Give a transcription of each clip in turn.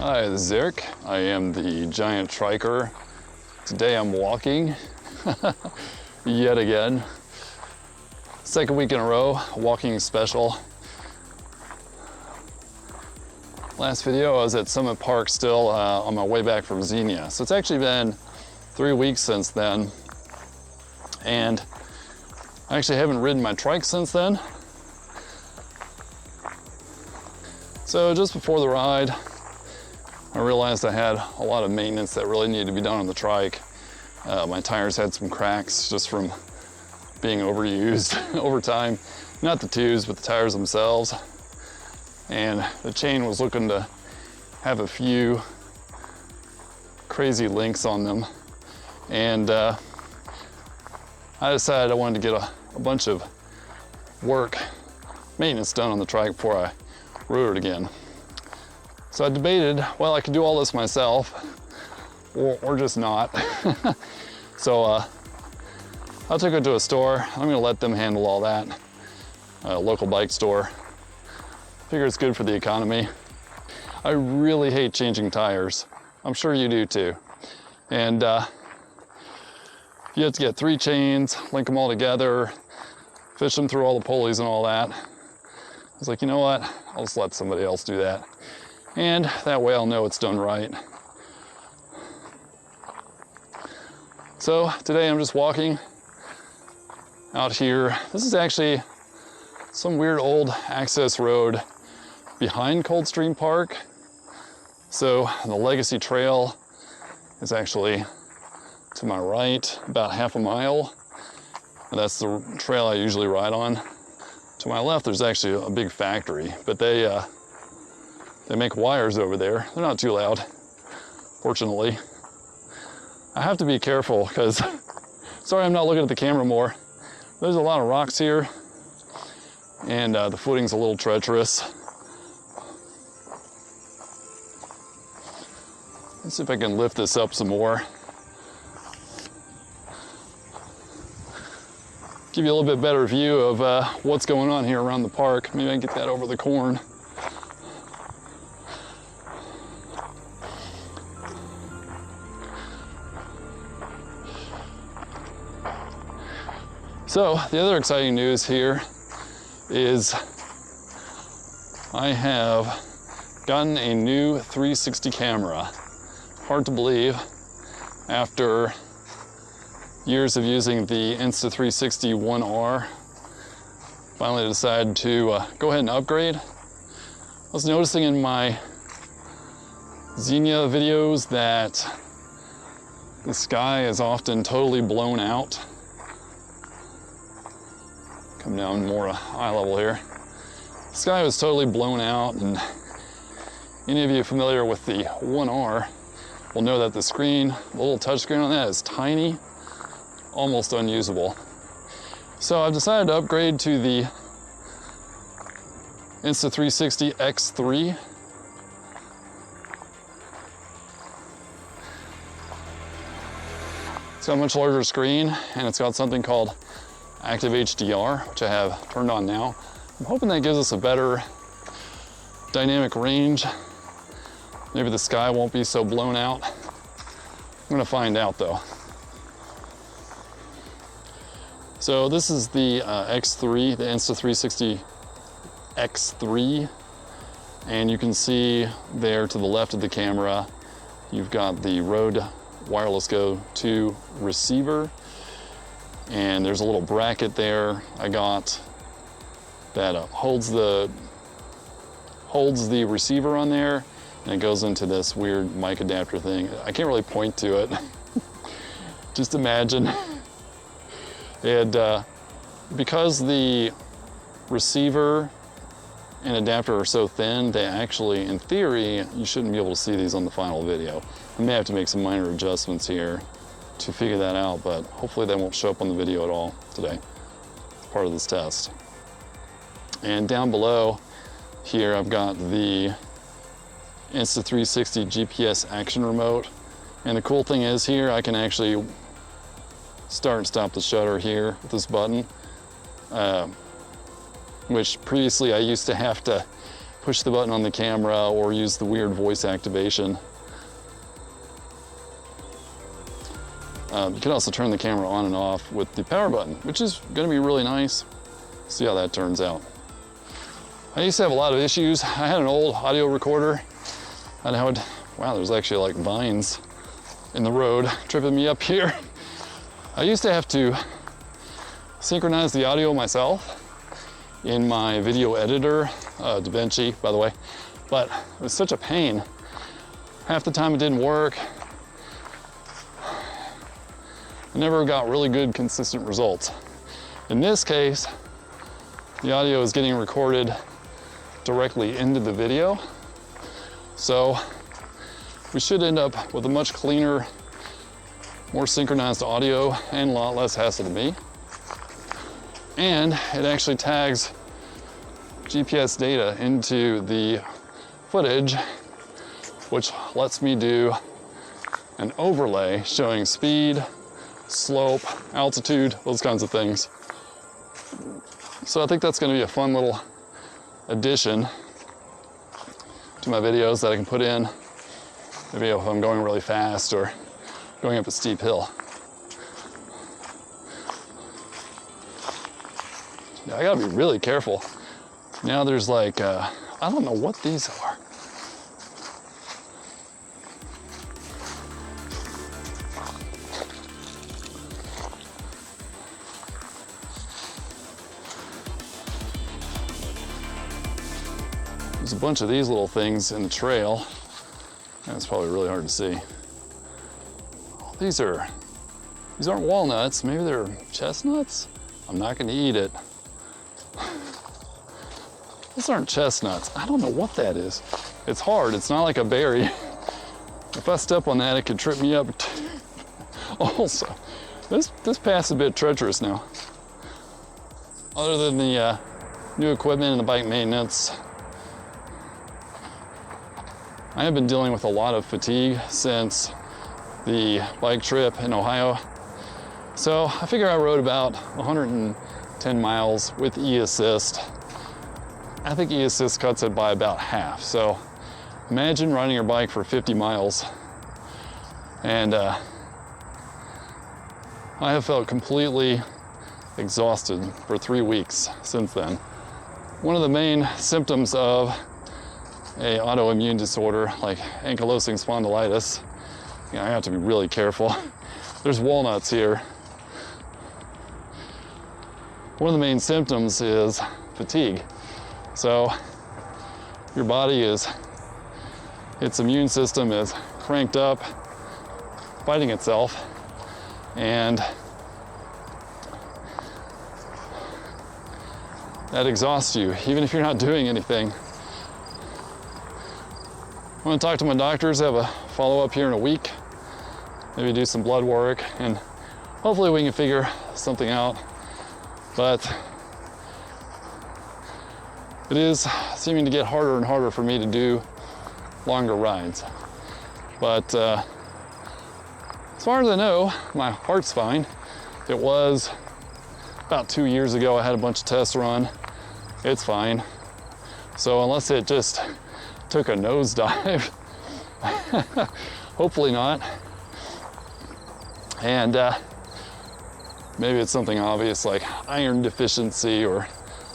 Hi, this is Eric. I am the giant triker. Today I'm walking, yet again. Second week in a row, walking special. Last video I was at Summit Park still on my way back from Xenia. So it's actually been 3 weeks since then. And I actually haven't ridden my trike since then. So just before the ride, I realized I had a lot of maintenance that really needed to be done on the trike. My tires had some cracks just from being overused over time. Not the tubes, but the tires themselves. And the chain was looking to have a few crazy links on them. And I decided I wanted to get a bunch of maintenance done on the trike before I rode it again. So I debated, well, I could do all this myself or just not. So I took it to a store. I'm gonna let them handle all that. A local bike store. Figure it's good for the economy. I really hate changing tires. I'm sure you do too. And you have to get 3 chains, link them all together, fish them through all the pulleys and all that. I was like, you know what? I'll just let somebody else do that. And that way I'll know it's done right. So today I'm just walking out here. This is actually some weird old access road behind Coldstream Park. So the Legacy Trail is actually to my right, about half a mile. And that's the trail I usually ride on. To my left, there's actually a big factory, but they make wires over there. They're not too loud, fortunately. I have to be careful because, sorry I'm not looking at the camera more. There's a lot of rocks here and the footing's a little treacherous. Let's see if I can lift this up some more. Give you a little bit better view of what's going on here around the park. Maybe I can get that over the corn. So the other exciting news here is I have gotten a new 360 camera. Hard to believe after years of using the Insta 360 1R. Finally decided to go ahead and upgrade. I was noticing in my Xenia videos that the sky is often totally blown out. Come down more eye level here. The sky was totally blown out, and any of you familiar with the 1R will know that the screen, the little touch screen on that is tiny, almost unusable. So I've decided to upgrade to the Insta360 X3. It's got a much larger screen, and it's got something called Active HDR, which I have turned on now. I'm hoping that gives us a better dynamic range. Maybe the sky won't be so blown out. I'm gonna find out though. So this is the X3, the Insta360 X3. And you can see there to the left of the camera, you've got the Rode Wireless Go 2 receiver. And there's a little bracket there I got that holds the receiver on there, and it goes into this weird mic adapter thing. I can't really point to it. Just imagine. And because the receiver and adapter are so thin, they actually, in theory, you shouldn't be able to see these on the final video. I may have to make some minor adjustments here to figure that out, but hopefully they won't show up on the video at all today. It's part of this test. And down below here, I've got the Insta360 GPS action remote. And the cool thing is here, I can actually start and stop the shutter here with this button, which previously I used to have to push the button on the camera or use the weird voice activation. You can also turn the camera on and off with the power button, which is gonna be really nice. See how that turns out. I used to have a lot of issues. I had an old audio recorder and wow, there's actually like vines in the road tripping me up here. I used to have to synchronize the audio myself in my video editor, DaVinci, by the way, but it was such a pain. Half the time it didn't work. I never got really good, consistent results. In this case, the audio is getting recorded directly into the video, so we should end up with a much cleaner, more synchronized audio and a lot less hassle to me. And it actually tags GPS data into the footage, which lets me do an overlay showing speed, slope, altitude, those kinds of things. So I think that's going to be a fun little addition to my videos that I can put in maybe if I'm going really fast or going up a steep hill. Yeah, I gotta be really careful. Now there's like, I don't know what these are. There's a bunch of these little things in the trail. That's probably really hard to see. These aren't walnuts. Maybe they're chestnuts? I'm not gonna eat it. These aren't chestnuts. I don't know what that is. It's hard, it's not like a berry. If I step on that, it could trip me up. Also, this path's a bit treacherous now. Other than the new equipment and the bike maintenance, I have been dealing with a lot of fatigue since the bike trip in Ohio. So I figure I rode about 110 miles with e-assist. I think e-assist cuts it by about half. So imagine riding your bike for 50 miles. And I have felt completely exhausted for 3 weeks since then. One of the main symptoms of a autoimmune disorder like ankylosing spondylitis, I have to be really careful. There's walnuts here. One of the main symptoms is fatigue. So your body its immune system is cranked up, fighting itself, and that exhausts you, even if you're not doing anything. I'm gonna talk to my doctors, have a follow-up here in a week, maybe do some blood work, and hopefully we can figure something out. But it is seeming to get harder and harder for me to do longer rides. But as far as I know, my heart's fine. It was about 2 years ago, I had a bunch of tests run. It's fine. So unless it just took a nosedive, hopefully not. And maybe it's something obvious like iron deficiency or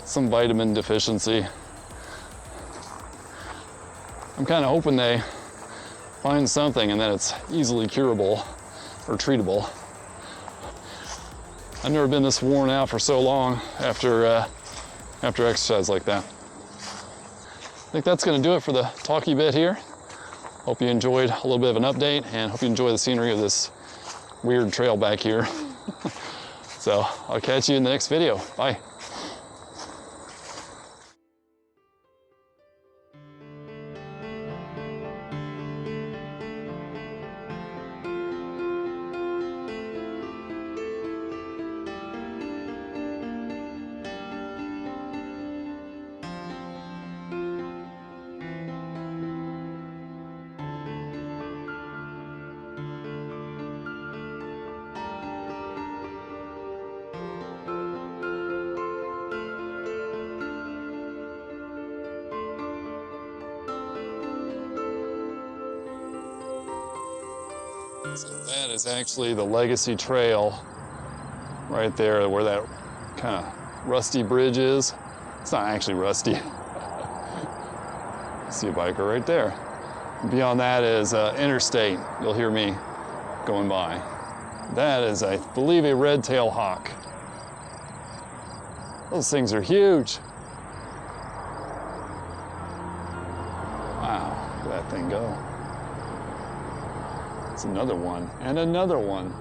some vitamin deficiency. I'm kind of hoping they find something and that it's easily curable or treatable. I've never been this worn out for so long after exercise like that. I think that's going to do it for the talky bit here. Hope you enjoyed a little bit of an update and hope you enjoy the scenery of this weird trail back here. So I'll catch you in the next video. Bye. So that is actually the Legacy Trail right there where that kind of rusty bridge is. It's not actually rusty. See a biker right there. Beyond that is interstate. You'll hear me going by. That is, I believe, a red-tailed hawk. Those things are huge. Wow, look at that thing go. It's another one, and another one.